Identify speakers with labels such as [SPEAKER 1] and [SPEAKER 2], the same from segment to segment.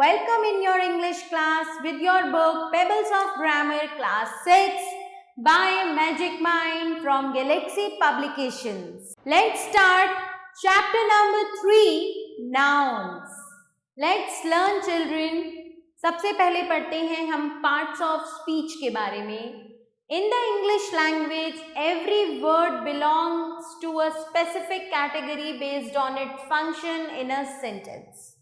[SPEAKER 1] Welcome in your English class with your book Pebbles of Grammar Class 6 by Magic Mind from Galaxy Publications. Let's start chapter number 3, Nouns. Let's learn children. सबसे पहले पढ़ते हैं हम parts of speech के बारे में. In the English language, every word belongs to a specific category based on its function in a sentence.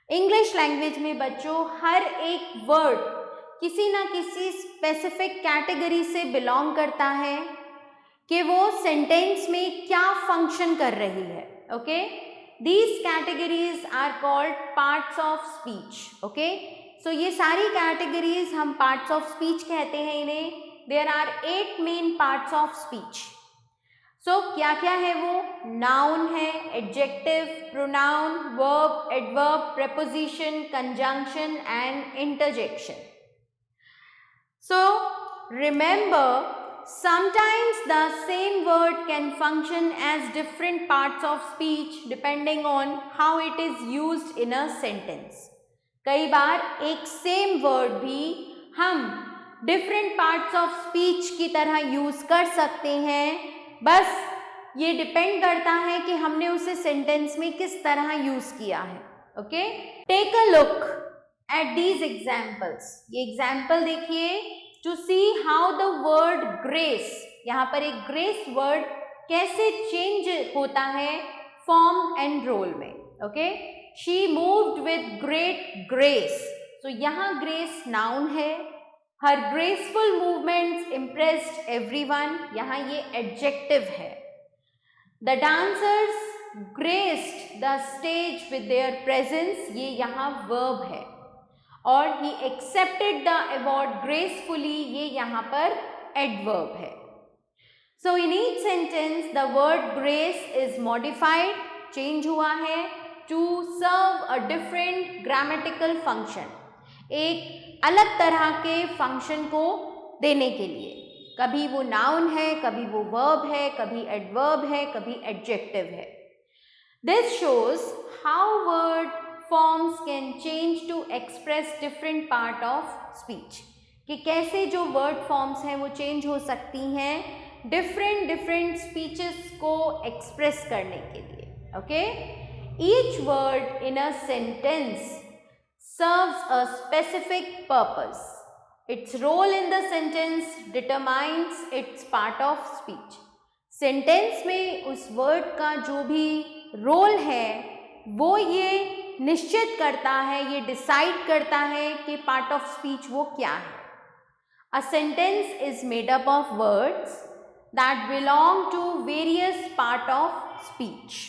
[SPEAKER 1] English language में बच्चों हर एक वर्ड किसी ना किसी स्पेसिफिक कैटेगरी से बिलोंग करता है कि वो सेंटेंस में क्या फंक्शन कर रही है. Okay, these categories are called parts of speech. Okay, so ये सारी कैटेगरीज हम पार्ट्स ऑफ स्पीच कहते हैं इन्हें. There are 8 main parts of speech. So क्या क्या है वो? नाउन है, adjective, pronoun, verb, adverb, preposition, conjunction and interjection. So remember, sometimes the same word can function as different parts of speech depending on how it is used in a sentence. कई बार एक same word भी हम different parts of speech की तरह use कर सकते हैं. बस ये डिपेंड करता है कि हमने उसे सेंटेंस में किस तरह यूज किया है. Okay, take a look at these examples. ये एग्जाम्पल देखिए to see how the word grace, यहाँ पर एक ग्रेस वर्ड कैसे चेंज होता है फॉर्म एंड रोल में. Okay, she moved with great grace. तो यहाँ ग्रेस नाउन है. Her graceful movements impressed everyone. यहाँ ये adjective है. The dancers graced the stage with their presence. ये यहाँ verb है. और he accepted the award gracefully. ये यहाँ पर adverb है. So in each sentence the word grace is modified, change हुआ है to serve a different grammatical function. एक अलग तरह के फंक्शन को देने के लिए. कभी वो नाउन है, कभी वो वर्ब है, कभी एडवर्ब है, कभी एडजेक्टिव है. This shows how word forms can change to express different part of speech. कि कैसे जो वर्ड फॉर्म्स हैं वो चेंज हो सकती हैं डिफरेंट स्पीचेस को एक्सप्रेस करने के लिए. Okay, each word in a sentence serves a specific purpose. Its role in the sentence determines its part of speech. Sentence में उस वर्ड का जो भी रोल है वो ये निश्चित करता है, ये डिसाइड करता है कि पार्ट ऑफ स्पीच वो क्या है. A sentence is made up of words that belong to various part of speech.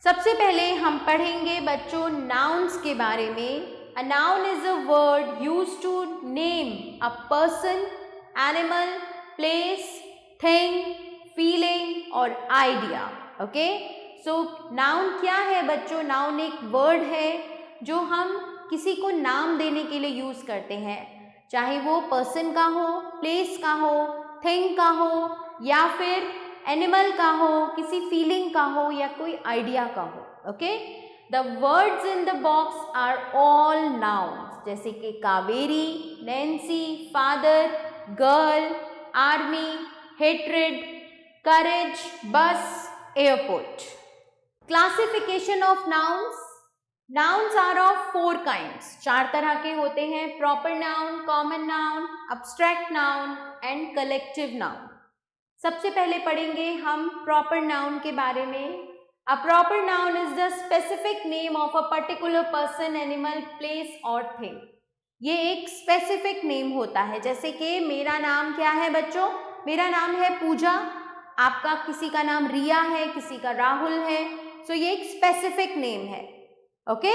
[SPEAKER 1] सबसे पहले हम पढ़ेंगे बच्चों नाउन्स के बारे में. A noun is a word used to name a person, animal, place, thing, feeling और आइडिया. ओके, सो नाउन क्या है बच्चों? नाउन एक वर्ड है जो हम किसी को नाम देने के लिए यूज करते हैं, चाहे वो पर्सन का हो, प्लेस का हो, थिंग का हो या फिर एनिमल का हो, किसी फीलिंग का हो या कोई आइडिया का हो. Okay, the words in the box are all nouns, जैसे कि Kaveri, Nancy, father, girl, army, hatred, courage, bus, airport. Classification of nouns. Nouns are of 4 kinds. 4 तरह के होते हैं. Proper noun, common noun, abstract noun and collective noun. सबसे पहले पढ़ेंगे हम प्रॉपर नाउन के बारे में. A proper noun is the specific name of a particular person, animal, place और थिंग. ये एक स्पेसिफिक नेम होता है. जैसे कि मेरा नाम क्या है बच्चों? मेरा नाम है पूजा. आपका किसी का नाम रिया है, किसी का राहुल है. सो ये एक स्पेसिफिक नेम है. ओके,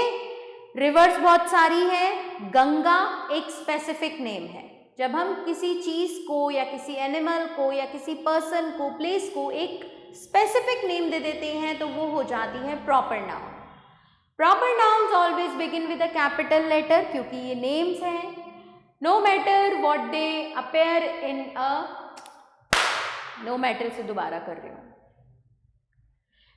[SPEAKER 1] रिवर्स बहुत सारी है. गंगा एक स्पेसिफिक नेम है. जब हम किसी चीज को या किसी एनिमल को या किसी पर्सन को, प्लेस को एक स्पेसिफिक नेम दे देते हैं तो वो हो जाती है proper noun. Proper nouns always begin with a capital letter क्योंकि ये नेम्स हैं. No matter what they appear in a, no matter से दोबारा कर रही हूँ.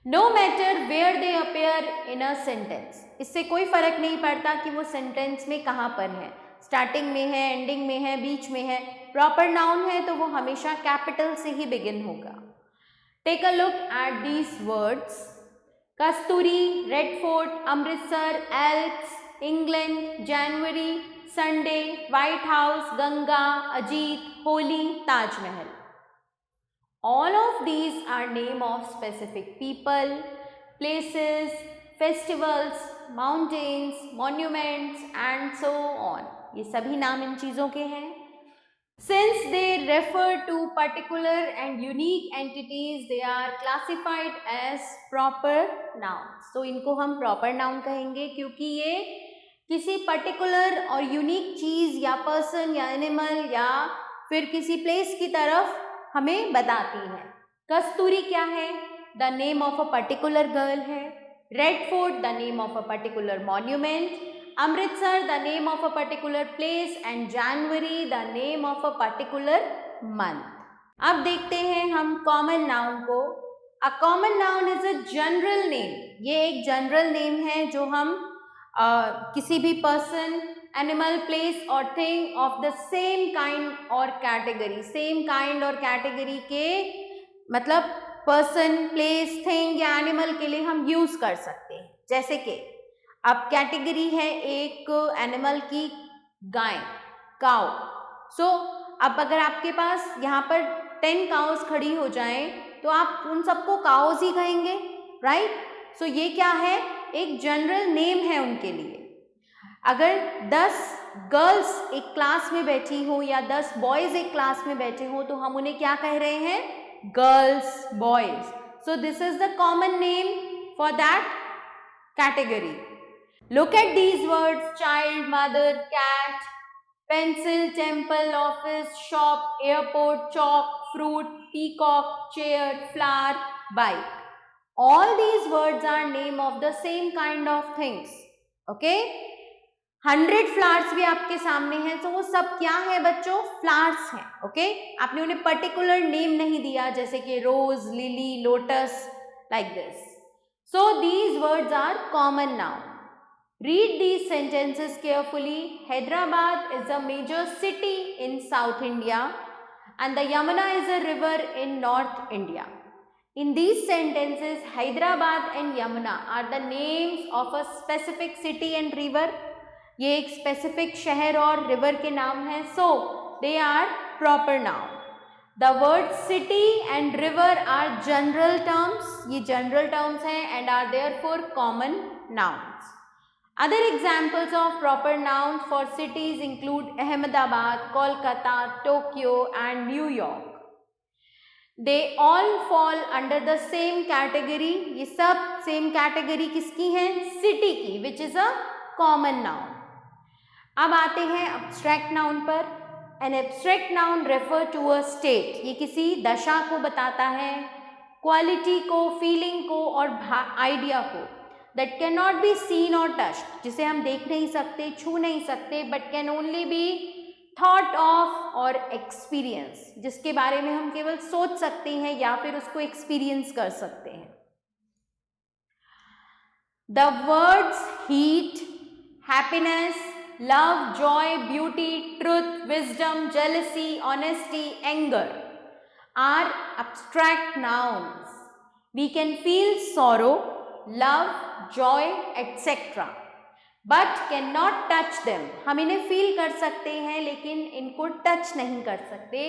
[SPEAKER 1] No matter where they appear in a sentence, इससे कोई फर्क नहीं पड़ता कि वो सेंटेंस में कहाँ पर है, स्टार्टिंग में है, एंडिंग में है, बीच में है, प्रॉपर नाउन है तो वो हमेशा कैपिटल से ही बिगिन होगा। Take a look at these words, Kasturi, Red Fort, Amritsar, Alps, England, January, Sunday, White House, Ganga, Ajit, Holi, Taj Mahal. All of these are name of specific people, places, festivals, mountains, monuments and so on. ये सभी नाम इन चीज़ों के हैं। Since they refer to particular and unique entities, they are classified as proper nouns. तो इनको हम proper noun कहेंगे क्योंकि ये किसी पर्टिकुलर और यूनिक चीज़ या पर्सन या एनिमल या फिर किसी प्लेस की तरफ हमें बताती है। कस्तूरी क्या है? The name of a particular girl है। Red Fort the name of a particular monument, Amritsar the name of a particular place and January the name of a particular month. अब देखते हैं हम कॉमन नाउन को। A common noun is a general name, ये एक general name है जो हम किसी भी पर्सन, एनिमल, प्लेस और thing of the same kind और कैटेगरी, सेम काइंड और कैटेगरी के मतलब पर्सन, प्लेस, थिंग या एनिमल के लिए हम यूज कर सकते हैं। जैसे कि अब कैटेगरी है एक एनिमल की गाय, काउ। सो अब अगर आपके पास यहाँ पर 10 काउस खड़ी हो जाएं तो आप उन सबको काउस ही कहेंगे, राइट? सो ये क्या है? एक जनरल नेम है उनके लिए। अगर 10 गर्ल्स एक क्लास में बैठी हो या 10 बॉयज एक क्लास में बैठे हो तो हम उन्हें क्या कह रहे हैं? Girls, boys. So this is the common name for that category. Look at these words, child, mother, cat, pencil, temple, office, shop, airport, chalk, fruit, peacock, chair, flower, bike. All these words are name of the same kind of things. Okay? 100 flowers भी आपके सामने हैं तो वो सब क्या है बच्चों? फ्लावर्स हैं। ओके? आपने उन्हें पर्टिकुलर नेम नहीं दिया जैसे कि rose, lily, lotus, like this. So these words are common noun. Read these sentences carefully. Hyderabad is a major city in South India and the Yamuna is a river in North India. In these sentences, Hyderabad and Yamuna are the names of a specific city and river. ये एक specific शहर और river के नाम हैं, so they are proper noun. The words city and river are general terms. ये general terms हैं and are therefore common nouns. Other examples of proper nouns for cities include Ahmedabad, Kolkata, Tokyo and New York. They all fall under the same category. ये सब same category किसकी हैं? City की, which is a common noun. अब आते हैं abstract noun पर। An abstract noun refer to a state. ये किसी दशा को बताता है, quality को, feeling को और idea को। That cannot be seen or touched, जिसे हम देख नहीं सकते, छू नहीं सकते, but can only be thought of और experience, जिसके बारे में हम केवल सोच सकते हैं या फिर उसको experience कर सकते हैं। The words heat, happiness, love, joy, beauty, truth, wisdom, jealousy, honesty, anger are abstract nouns. We can feel sorrow, love, joy, etc. but cannot touch them. हम इन्हें feel कर सकते हैं लेकिन इनको touch नहीं कर सकते,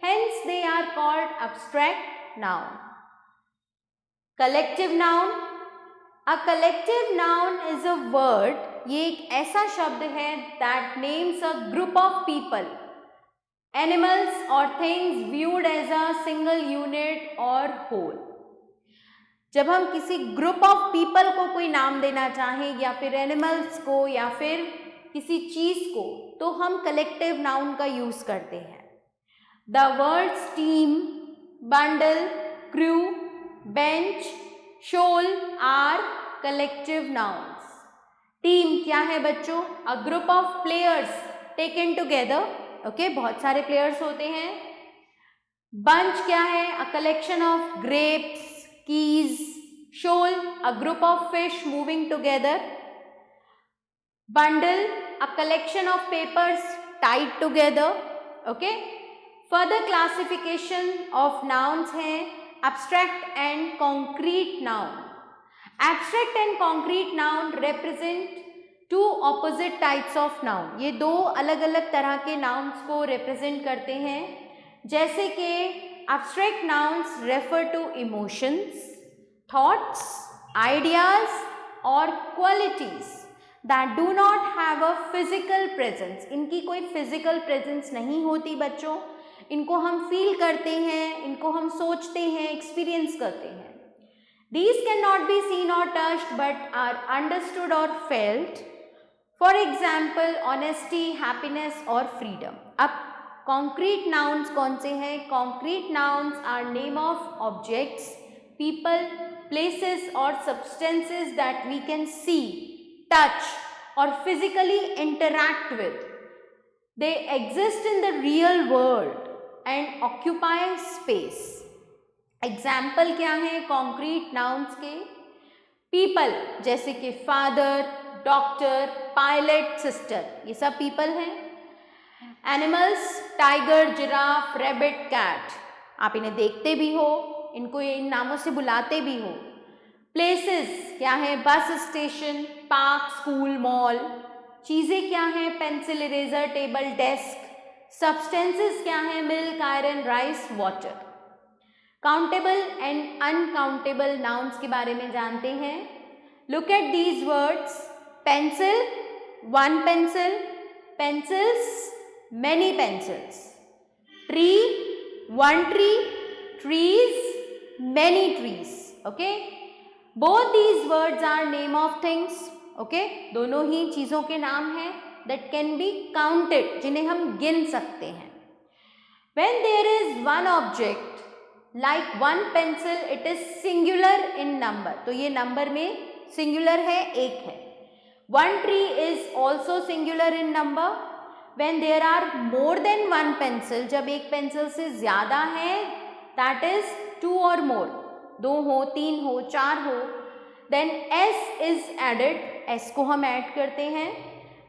[SPEAKER 1] hence they are called abstract noun. Collective noun. A collective noun is a word, ये एक ऐसा शब्द है that names a group of people, animals or things viewed as a single unit or whole. जब हम किसी ग्रुप ऑफ पीपल को कोई नाम देना चाहें या फिर एनिमल्स को या फिर किसी चीज़ को तो हम कलेक्टिव नाउन का यूज़ करते हैं। The words team, bundle, crew, bench, shoal are collective nouns. Team क्या है बच्चों? A group of players taken together. Okay, बहुत सारे प्लेयर्स होते हैं। बंच क्या है? A collection of grapes, keys, shoal, a group of fish moving together. Bundle, a collection of papers tied together. Okay. Further classification of nouns हैं abstract and concrete noun. Abstract and concrete noun represent two opposite types of noun. ये दो अलग अलग तरह के nouns को represent करते हैं. जैसे कि abstract nouns refer to emotions, thoughts, ideas or qualities that do not have a physical presence. इनकी कोई physical presence नहीं होती बच्चों. इनको हम feel करते हैं, इनको हम सोचते हैं, experience करते हैं. These cannot be seen or touched but are understood or felt. For example, honesty, happiness or freedom. अब concrete nouns कौन से हैं? Concrete nouns are name of objects, people, places or substances that we can see, touch or physically interact with. They exist in the real world and occupy space. Example क्या है concrete nouns के? People जैसे कि father, doctor, pilot, sister, ये सब people हैं. Animals, tiger, giraffe, rabbit, cat. आप इन्हें देखते भी हो, इनको इन नामों से बुलाते भी हो. Places क्या है? Bus station, park, school, mall. चीज़ें क्या हैं? Pencil, eraser, table, desk. Substances क्या हैं? Milk, iron, rice, water. Countable and uncountable nouns के बारे में जानते हैं. Look at these words. Pencil, one pencil. Pencils, many pencils. Tree, one tree. Trees, many trees. Okay. Both these words are name of things. Okay. दोनों ही चीज़ों के नाम हैं that can be counted, जिन्हें हम गिन सकते हैं. When there is one object like one pencil, it is singular in number. तो ये नंबर में singular है, एक है. One tree is also singular in number. When there are more than one pencil, जब एक पेंसिल से ज़्यादा है, that is two or more. दो हो, तीन हो, चार हो. Then s is added. s को हम ऐड करते हैं.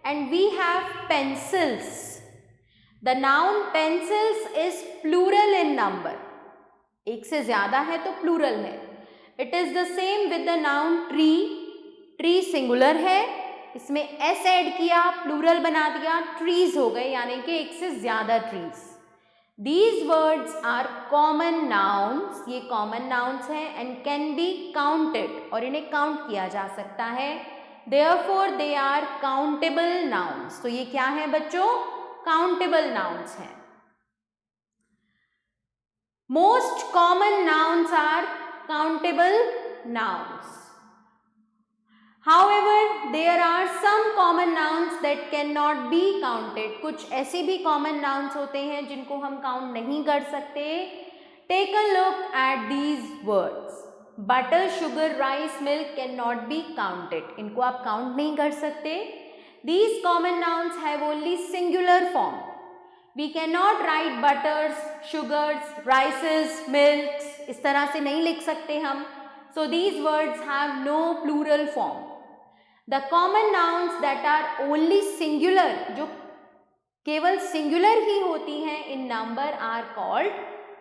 [SPEAKER 1] And we have pencils. The noun pencils is plural in number. एक से ज़्यादा है तो plural है. It is the same with the noun tree. Tree singular है, इसमें s ऐड किया, plural बना दिया, trees हो गए, यानी कि एक से ज़्यादा trees. These words are common nouns. ये common nouns हैं and can be counted, और इन्हें count किया जा सकता है. Therefore they are countable nouns. तो ये क्या है बच्चों? Countable nouns हैं. Most common nouns are countable nouns. However, there are some common nouns that cannot be counted. कुछ ऐसे भी common nouns होते हैं जिनको हम count नहीं कर सकते. Take a look at these words. Butter, sugar, rice, milk cannot be counted. इनको आप count नहीं कर सकते. These common nouns have only singular form. We cannot write butters, sugars, rices, milks. इस तरह से नहीं लिख सकते हम. So these words have no plural form. The common nouns that are only singular, जो केवल singular ही होती हैं in number, are called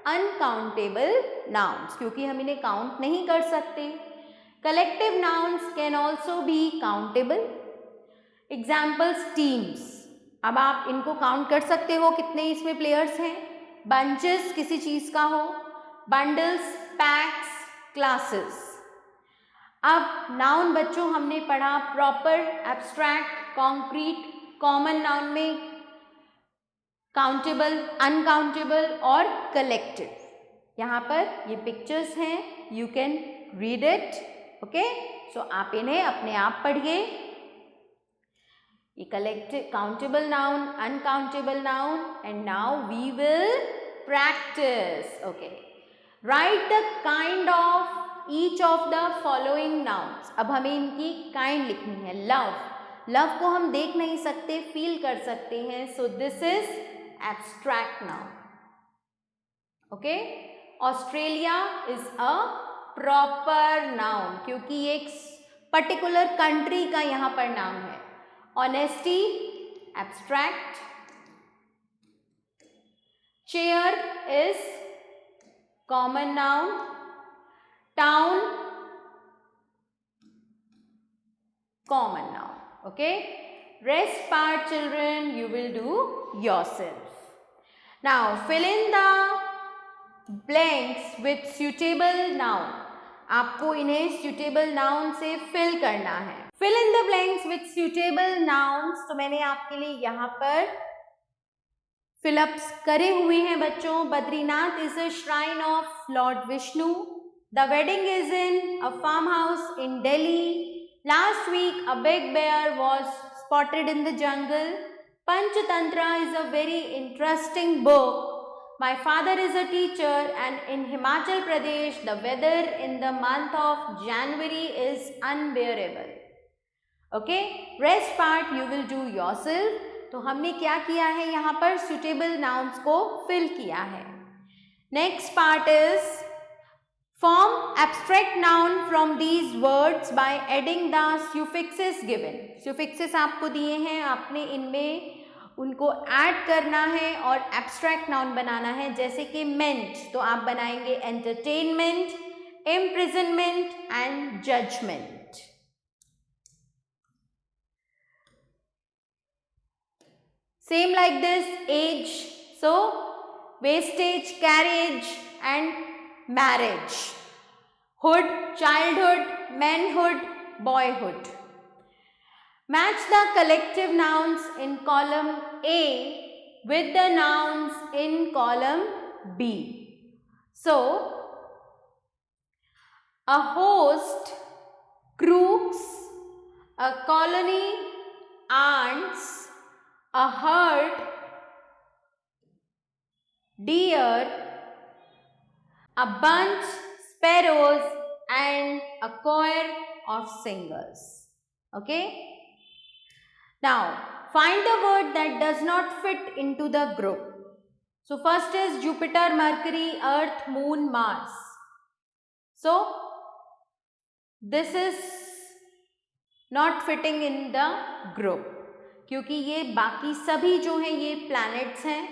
[SPEAKER 1] uncountable nouns, क्योंकि हम इन्हें count नहीं कर सकते. Collective nouns can also be countable. Examples, teams. अब आप इनको काउंट कर सकते हो कितने इसमें प्लेयर्स हैं. बंचेस किसी चीज़ का हो, बंडल्स, पैक्स, क्लासेस. अब नाउन बच्चों हमने पढ़ा proper, abstract, concrete. Common noun में काउंटेबल, अनकाउंटेबल और कलेक्टिव. यहाँ पर ये पिक्चर्स हैं, you can read it. Okay, so आप इन्हें अपने आप पढ़िए. ये collective, countable noun, uncountable noun, and now we will practice. Okay, write the kind of each of the following nouns. अब हमें इनकी kind लिखनी है. Love, love को हम देख नहीं सकते, feel कर सकते हैं. So this is abstract noun. Okay, Australia is a proper noun, क्योंकि ये एक पर्टिकुलर कंट्री का यहाँ पर नाम है. Honesty abstract. Chair is common noun. Town common noun. Okay, rest part children you will do yourself. Now fill in the blanks with suitable noun. आपको इन्हें suitable noun से fill करना है. Fill in the blanks with suitable nouns. तो मैंने आपके लिए यहाँ पर fill ups करे हुए हैं बच्चों. Badrinath is a shrine of Lord Vishnu. The wedding is in a farmhouse in Delhi. Last week, a big bear was spotted in the jungle. Panchatantra is a very interesting book. My father is a teacher, and in Himachal Pradesh, the weather in the month of January is unbearable. Okay, rest part you will do yourself. तो हमने क्या किया है यहाँ पर suitable nouns को fill किया है. Next part is form abstract noun from these words by adding the suffixes given. Suffixes आपको दिए हैं, आपने इनमें उनको ऐड करना है और abstract noun बनाना है. जैसे कि meant, तो आप बनाएंगे entertainment, imprisonment and judgment. Same like this, age, so wastage, carriage and marriage. Hood, childhood, manhood, boyhood. Match the collective nouns in column A with the nouns in column B. So, a host, crooks, a colony, ants, a herd, deer, a bunch, sparrows and a choir of singers. Okay. Now find the word that does not fit into the group. So first is Jupiter, Mercury, Earth, Moon, Mars. So this is not fitting in the group क्योंकि ये बाकी सभी जो हैं ये planets हैं.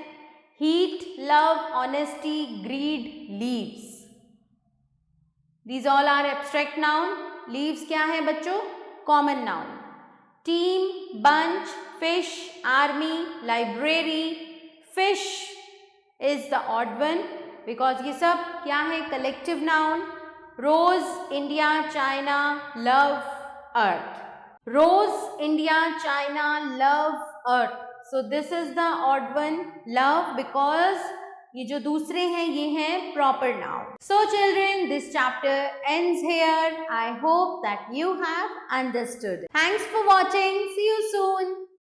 [SPEAKER 1] Heat, love, honesty, greed, leaves. These all are abstract noun. Leaves क्या है बच्चों? Common noun. Team, bunch, fish, army, library. Fish is the odd one because ये सब क्या है? Collective noun. Rose, India, China, love, earth. Rose, India, China, love, earth. So this is the odd one, love, because ये जो दूसरे हैं ये हैं proper noun. So children, this chapter ends here. I hope that you have understood. Thanks for watching. See you soon.